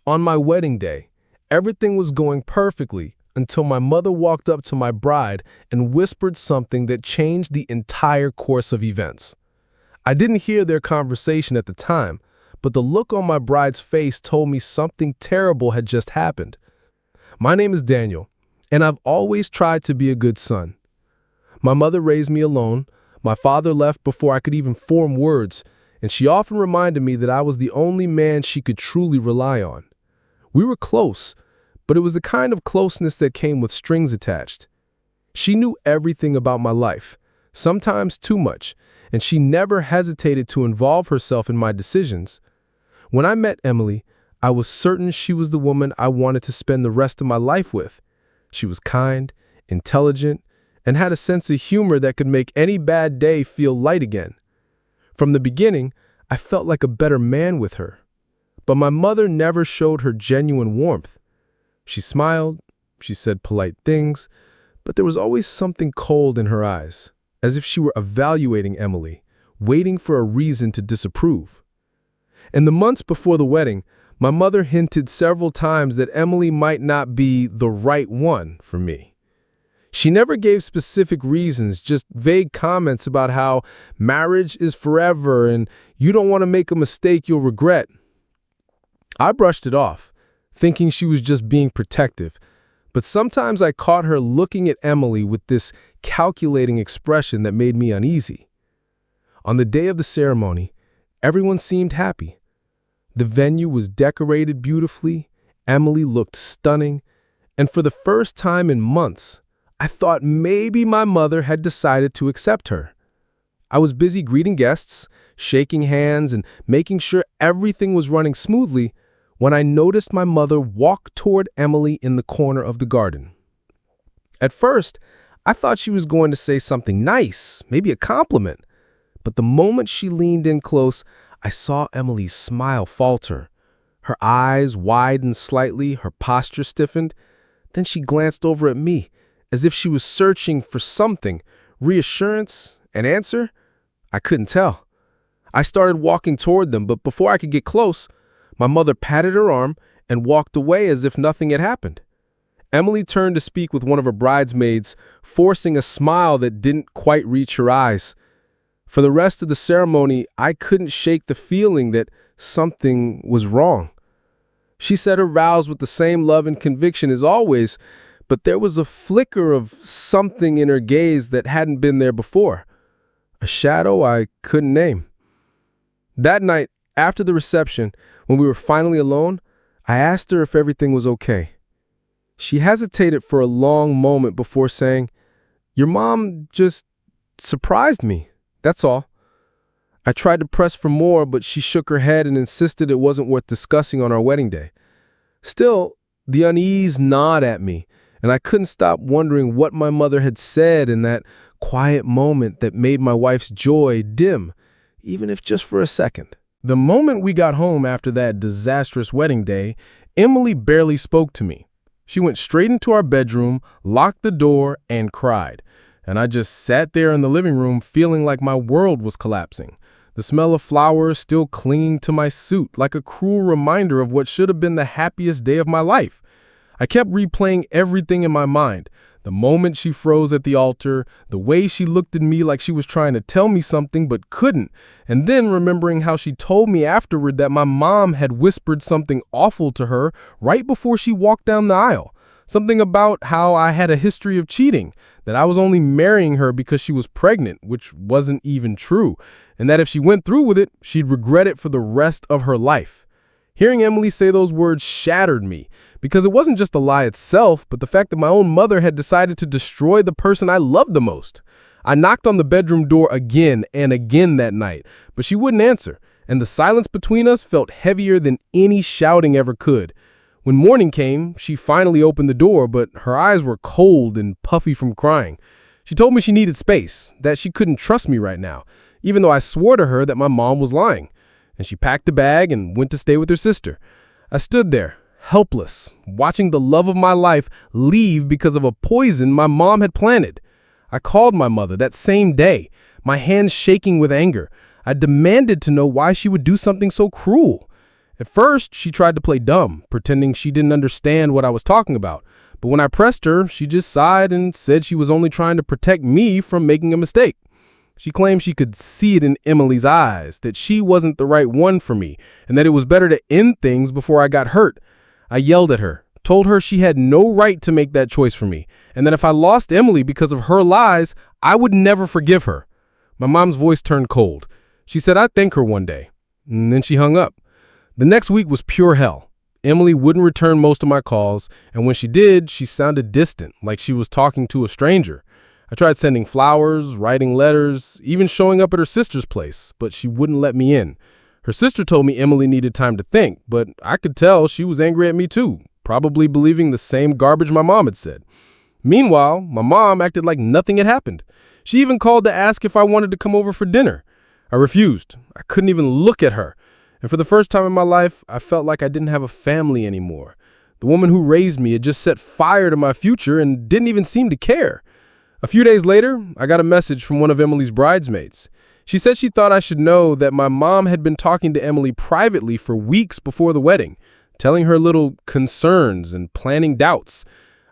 On my wedding day, everything was going perfectly until my mother walked up to my bride and whispered something that changed the entire course of events. I didn't hear their conversation at the time, but the look on my bride's face told me something terrible had just happened. My name is Daniel, and I've always tried to be a good son. My mother raised me alone. My father left before I could even form words, and she often reminded me that I was the only man she could truly rely on. We were close, but it was the kind of closeness that came with strings attached. She knew everything about my life, sometimes too much, and she never hesitated to involve herself in my decisions. When I met Emily, I was certain she was the woman I wanted to spend the rest of my life with. She was kind, intelligent, and had a sense of humor that could make any bad day feel light again. From the beginning, I felt like a better man with her. But my mother never showed her genuine warmth. She smiled, she said polite things, but there was always something cold in her eyes, as if she were evaluating Emily, waiting for a reason to disapprove. In the months before the wedding, my mother hinted several times that Emily might not be the right one for me. She never gave specific reasons, just vague comments about how marriage is forever and you don't want to make a mistake you'll regret. I brushed it off, thinking she was just being protective, but sometimes I caught her looking at Emily with this calculating expression that made me uneasy. On the day of the ceremony, everyone seemed happy. The venue was decorated beautifully, Emily looked stunning, and for the first time in months, I thought maybe my mother had decided to accept her. I was busy greeting guests, shaking hands, and making sure everything was running smoothly when I noticed my mother walk toward Emily in the corner of the garden. At first, I thought she was going to say something nice, maybe a compliment, but the moment she leaned in close, I saw Emily's smile falter. Her eyes widened slightly, her posture stiffened. Then she glanced over at me, as if she was searching for something, reassurance, an answer. I couldn't tell. I started walking toward them, but before I could get close, my mother patted her arm and walked away as if nothing had happened. Emily turned to speak with one of her bridesmaids, forcing a smile that didn't quite reach her eyes. For the rest of the ceremony, I couldn't shake the feeling that something was wrong. She said her vows with the same love and conviction as always, but there was a flicker of something in her gaze that hadn't been there before. A shadow I couldn't name. That night, after the reception, when we were finally alone, I asked her if everything was okay. She hesitated for a long moment before saying, "Your mom just surprised me, that's all." I tried to press for more, but she shook her head and insisted it wasn't worth discussing on our wedding day. Still, the unease gnawed at me, and I couldn't stop wondering what my mother had said in that quiet moment that made my wife's joy dim, even if just for a second. The moment we got home after that disastrous wedding day, Emily barely spoke to me. She went straight into our bedroom, locked the door, and cried. And I just sat there in the living room feeling like my world was collapsing. The smell of flowers still clinging to my suit like a cruel reminder of what should have been the happiest day of my life. I kept replaying everything in my mind. The moment she froze at the altar, the way she looked at me like she was trying to tell me something but couldn't, and then remembering how she told me afterward that my mom had whispered something awful to her right before she walked down the aisle. Something about how I had a history of cheating, that I was only marrying her because she was pregnant, which wasn't even true, and that if she went through with it, she'd regret it for the rest of her life. Hearing Emily say those words shattered me, because it wasn't just the lie itself, but the fact that my own mother had decided to destroy the person I loved the most. I knocked on the bedroom door again and again that night, but she wouldn't answer, and the silence between us felt heavier than any shouting ever could. When morning came, she finally opened the door, but her eyes were cold and puffy from crying. She told me she needed space, that she couldn't trust me right now, even though I swore to her that my mom was lying. And she packed a bag and went to stay with her sister. I stood there, helpless, watching the love of my life leave because of a poison my mom had planted. I called my mother that same day, my hands shaking with anger. I demanded to know why she would do something so cruel. At first, she tried to play dumb, pretending she didn't understand what I was talking about. But when I pressed her, she just sighed and said she was only trying to protect me from making a mistake. She claimed she could see it in Emily's eyes, that she wasn't the right one for me, and that it was better to end things before I got hurt. I yelled at her, told her she had no right to make that choice for me, and that if I lost Emily because of her lies, I would never forgive her. My mom's voice turned cold. She said I'd thank her one day, and then she hung up. The next week was pure hell. Emily wouldn't return most of my calls, and when she did, she sounded distant, like she was talking to a stranger. I tried sending flowers, writing letters, even showing up at her sister's place, but she wouldn't let me in. Her sister told me Emily needed time to think, but I could tell she was angry at me too, probably believing the same garbage my mom had said. Meanwhile, my mom acted like nothing had happened. She even called to ask if I wanted to come over for dinner. I refused. I couldn't even look at her. And for the first time in my life, I felt like I didn't have a family anymore. The woman who raised me had just set fire to my future and didn't even seem to care. A few days later, I got a message from one of Emily's bridesmaids. She said she thought I should know that my mom had been talking to Emily privately for weeks before the wedding, telling her little concerns and planning doubts.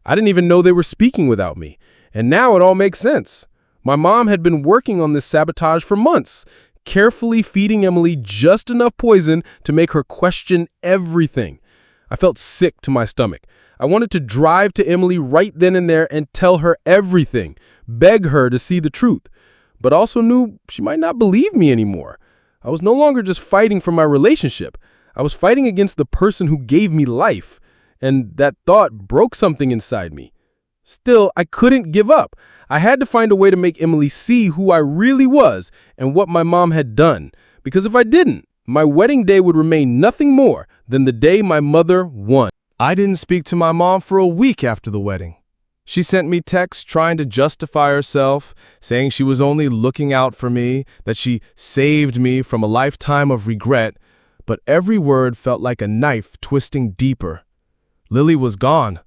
I didn't even know they were speaking without me, and now it all makes sense. My mom had been working on this sabotage for months, carefully feeding Emily just enough poison to make her question everything. I felt sick to my stomach. I wanted to drive to Emily right then and there and tell her everything, beg her to see the truth, but also knew she might not believe me anymore. I was no longer just fighting for my relationship. I was fighting against the person who gave me life, and that thought broke something inside me. Still, I couldn't give up. I had to find a way to make Emily see who I really was and what my mom had done, because if I didn't, my wedding day would remain nothing more than the day my mother won. I didn't speak to my mom for a week after the wedding. She sent me texts trying to justify herself, saying she was only looking out for me, that she saved me from a lifetime of regret, but every word felt like a knife twisting deeper. Lily was gone.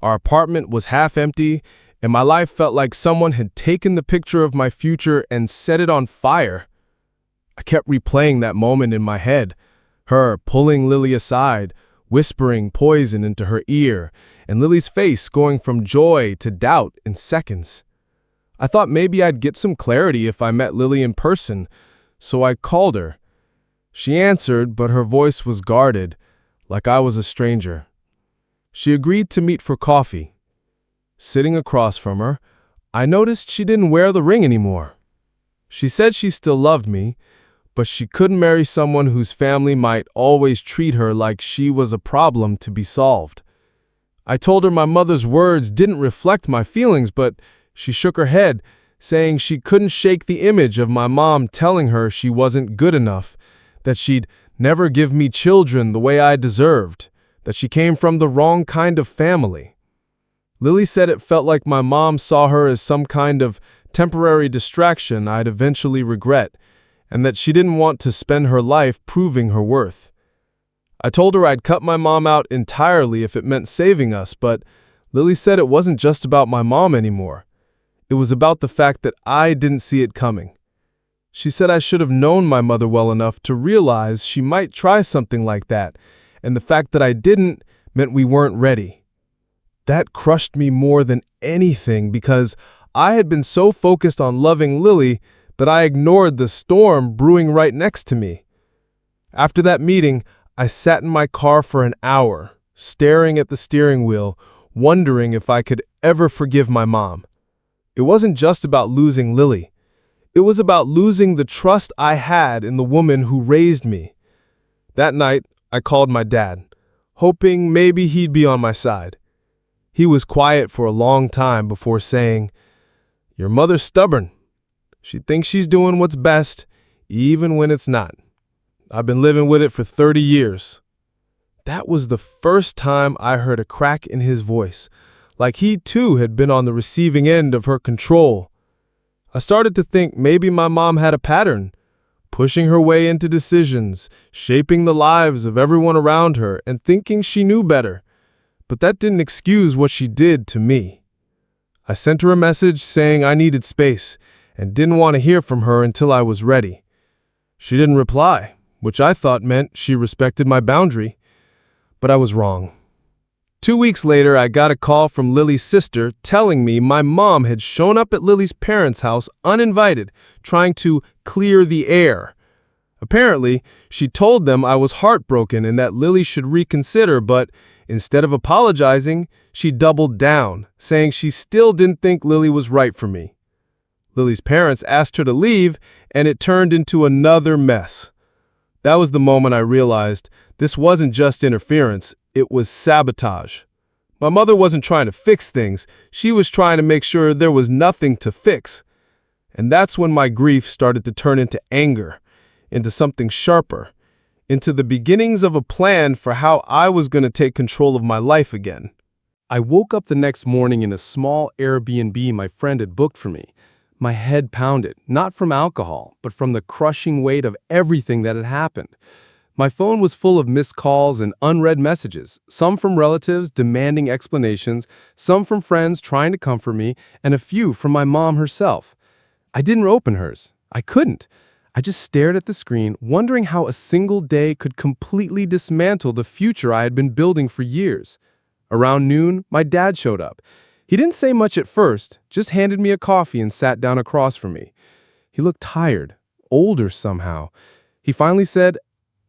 Our apartment was half empty, and my life felt like someone had taken the picture of my future and set it on fire. I kept replaying that moment in my head, her pulling Lily aside, whispering poison into her ear, and Lily's face going from joy to doubt in seconds. I thought maybe I'd get some clarity if I met Lily in person, so I called her. She answered, but her voice was guarded, like I was a stranger. She agreed to meet for coffee. Sitting across from her, I noticed she didn't wear the ring anymore. She said she still loved me, but she couldn't marry someone whose family might always treat her like she was a problem to be solved. I told her my mother's words didn't reflect my feelings, but she shook her head, saying she couldn't shake the image of my mom telling her she wasn't good enough, that she'd never give me children the way I deserved, that she came from the wrong kind of family. Lily said it felt like my mom saw her as some kind of temporary distraction I'd eventually regret, and that she didn't want to spend her life proving her worth. I told her I'd cut my mom out entirely if it meant saving us, but Lily said it wasn't just about my mom anymore. It was about the fact that I didn't see it coming. She said I should have known my mother well enough to realize she might try something like that, and the fact that I didn't meant we weren't ready. That crushed me more than anything because I had been so focused on loving Lily that I ignored the storm brewing right next to me. After that meeting, I sat in my car for an hour, staring at the steering wheel, wondering if I could ever forgive my mom. It wasn't just about losing Lily. It was about losing the trust I had in the woman who raised me. That night, I called my dad, hoping maybe he'd be on my side. He was quiet for a long time before saying, "Your mother's stubborn. She thinks she's doing what's best, even when it's not. I've been living with it for 30 years. That was the first time I heard a crack in his voice, like he too had been on the receiving end of her control. I started to think maybe my mom had a pattern, pushing her way into decisions, shaping the lives of everyone around her, and thinking she knew better. But that didn't excuse what she did to me. I sent her a message saying I needed space and didn't want to hear from her until I was ready. She didn't reply, which I thought meant she respected my boundary. But I was wrong. 2 weeks later, I got a call from Lily's sister telling me my mom had shown up at Lily's parents' house uninvited, trying to clear the air. Apparently, she told them I was heartbroken and that Lily should reconsider, but instead of apologizing, she doubled down, saying she still didn't think Lily was right for me. Lily's parents asked her to leave, and it turned into another mess. That was the moment I realized this wasn't just interference, it was sabotage. My mother wasn't trying to fix things, she was trying to make sure there was nothing to fix. And that's when my grief started to turn into anger, into something sharper, into the beginnings of a plan for how I was going to take control of my life again. I woke up the next morning in a small Airbnb my friend had booked for me. My head pounded, not from alcohol, but from the crushing weight of everything that had happened. My phone was full of missed calls and unread messages, some from relatives demanding explanations, some from friends trying to comfort me, and a few from my mom herself. I didn't open hers. I couldn't. I just stared at the screen, wondering how a single day could completely dismantle the future I had been building for years. Around noon, my dad showed up. He didn't say much at first, just handed me a coffee and sat down across from me. He looked tired, older somehow. He finally said,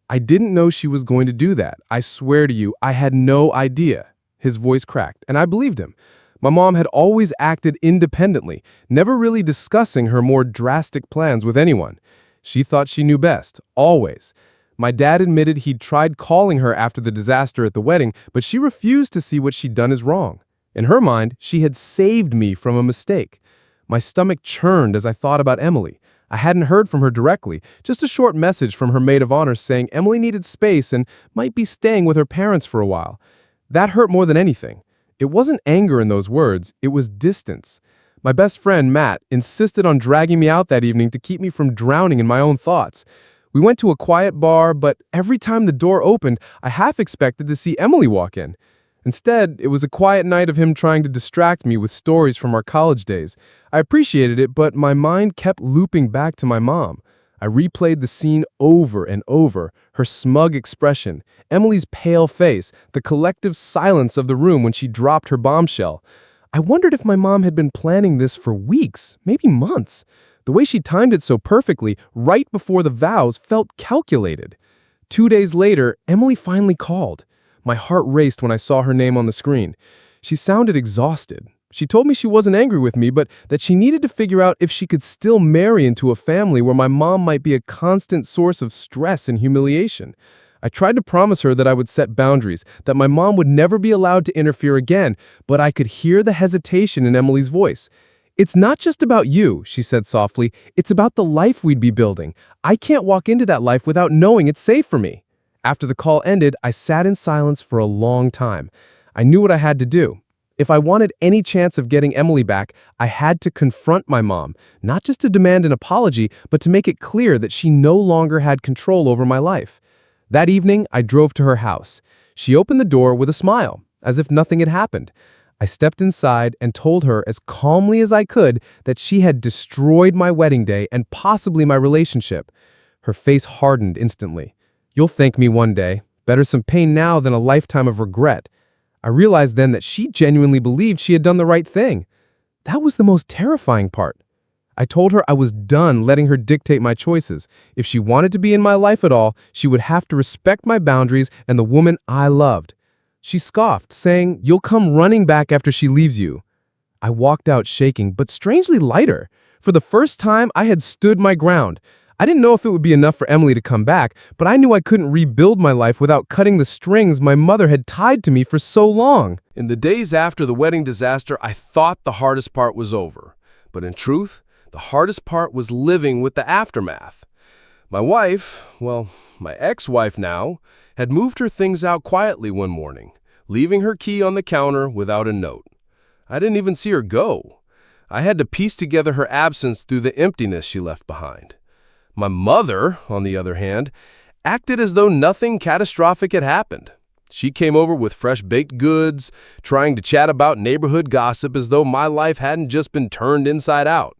"I didn't know she was going to do that. I swear to you, I had no idea." His voice cracked, and I believed him. My mom had always acted independently, never really discussing her more drastic plans with anyone. She thought she knew best, always. My dad admitted he'd tried calling her after the disaster at the wedding, but she refused to see what she'd done as wrong. In her mind, she had saved me from a mistake. My stomach churned as I thought about Emily. I hadn't heard from her directly, just a short message from her maid of honor saying Emily needed space and might be staying with her parents for a while. That hurt more than anything. It wasn't anger in those words, it was distance. My best friend, Matt, insisted on dragging me out that evening to keep me from drowning in my own thoughts. We went to a quiet bar, but every time the door opened, I half expected to see Emily walk in. Instead, it was a quiet night of him trying to distract me with stories from our college days. I appreciated it, but my mind kept looping back to my mom. I replayed the scene over and over, her smug expression, Emily's pale face, the collective silence of the room when she dropped her bombshell. I wondered if my mom had been planning this for weeks, maybe months. The way she timed it so perfectly, right before the vows, felt calculated. 2 days later, Emily finally called. My heart raced when I saw her name on the screen. She sounded exhausted. She told me she wasn't angry with me, but that she needed to figure out if she could still marry into a family where my mom might be a constant source of stress and humiliation. I tried to promise her that I would set boundaries, that my mom would never be allowed to interfere again, but I could hear the hesitation in Emily's voice. "It's not just about you," she said softly. "It's about the life we'd be building. I can't walk into that life without knowing it's safe for me." After the call ended, I sat in silence for a long time. I knew what I had to do. If I wanted any chance of getting Emily back, I had to confront my mom, not just to demand an apology, but to make it clear that she no longer had control over my life. That evening, I drove to her house. She opened the door with a smile, as if nothing had happened. I stepped inside and told her as calmly as I could that she had destroyed my wedding day and possibly my relationship. Her face hardened instantly. "You'll thank me one day. Better some pain now than a lifetime of regret." I realized then that she genuinely believed she had done the right thing. That was the most terrifying part. I told her I was done letting her dictate my choices. If she wanted to be in my life at all, she would have to respect my boundaries and the woman I loved. She scoffed, saying, "You'll come running back after she leaves you." I walked out shaking, but strangely lighter. For the first time, I had stood my ground. I didn't know if it would be enough for Emily to come back, but I knew I couldn't rebuild my life without cutting the strings my mother had tied to me for so long. In the days after the wedding disaster, I thought the hardest part was over. But in truth, the hardest part was living with the aftermath. My wife, my ex-wife now, had moved her things out quietly one morning, leaving her key on the counter without a note. I didn't even see her go. I had to piece together her absence through the emptiness she left behind. My mother, on the other hand, acted as though nothing catastrophic had happened. She came over with fresh baked goods, trying to chat about neighborhood gossip as though my life hadn't just been turned inside out.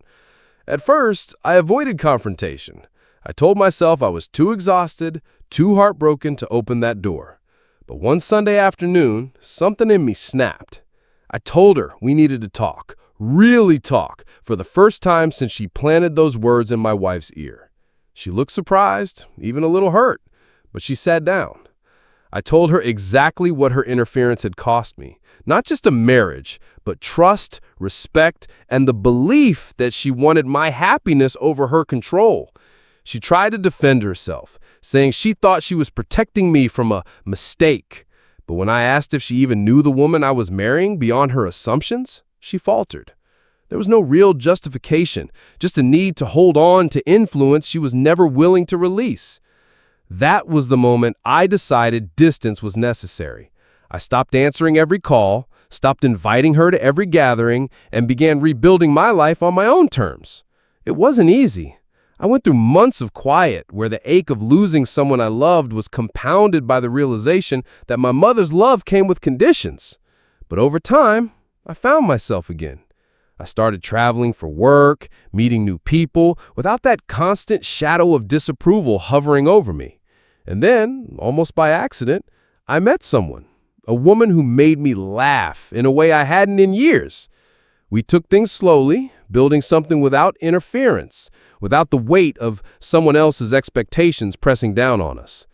At first, I avoided confrontation. I told myself I was too exhausted, too heartbroken to open that door. But one Sunday afternoon, something in me snapped. I told her we needed to talk, really talk, for the first time since she planted those words in my wife's ear. She looked surprised, even a little hurt, but she sat down. I told her exactly what her interference had cost me. Not just a marriage, but trust, respect, and the belief that she wanted my happiness over her control. She tried to defend herself, saying she thought she was protecting me from a mistake. But when I asked if she even knew the woman I was marrying beyond her assumptions, she faltered. There was no real justification, just a need to hold on to influence she was never willing to release. That was the moment I decided distance was necessary. I stopped answering every call, stopped inviting her to every gathering, and began rebuilding my life on my own terms. It wasn't easy. I went through months of quiet where the ache of losing someone I loved was compounded by the realization that my mother's love came with conditions. But over time, I found myself again. I started traveling for work, meeting new people, without that constant shadow of disapproval hovering over me. And then, almost by accident, I met someone, a woman who made me laugh in a way I hadn't in years. We took things slowly, building something without interference, without the weight of someone else's expectations pressing down on us.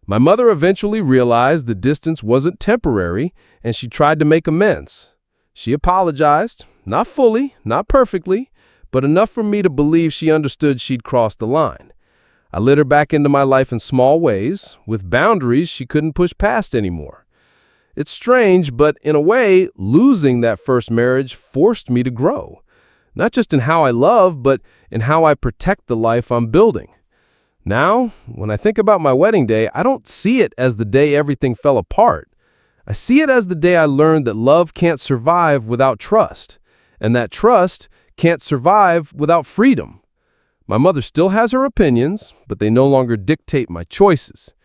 My mother eventually realized the distance wasn't temporary, and she tried to make amends. She apologized, not fully, not perfectly, but enough for me to believe she understood she'd crossed the line. I let her back into my life in small ways, with boundaries she couldn't push past anymore. It's strange, but in a way, losing that first marriage forced me to grow. Not just in how I love, but in how I protect the life I'm building. Now, when I think about my wedding day, I don't see it as the day everything fell apart. I see it as the day I learned that love can't survive without trust, and that trust can't survive without freedom. My mother still has her opinions, but they no longer dictate my choices.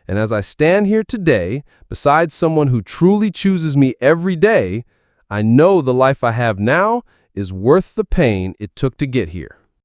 And as I stand here today, beside someone who truly chooses me every day, I know the life I have now is worth the pain it took to get here.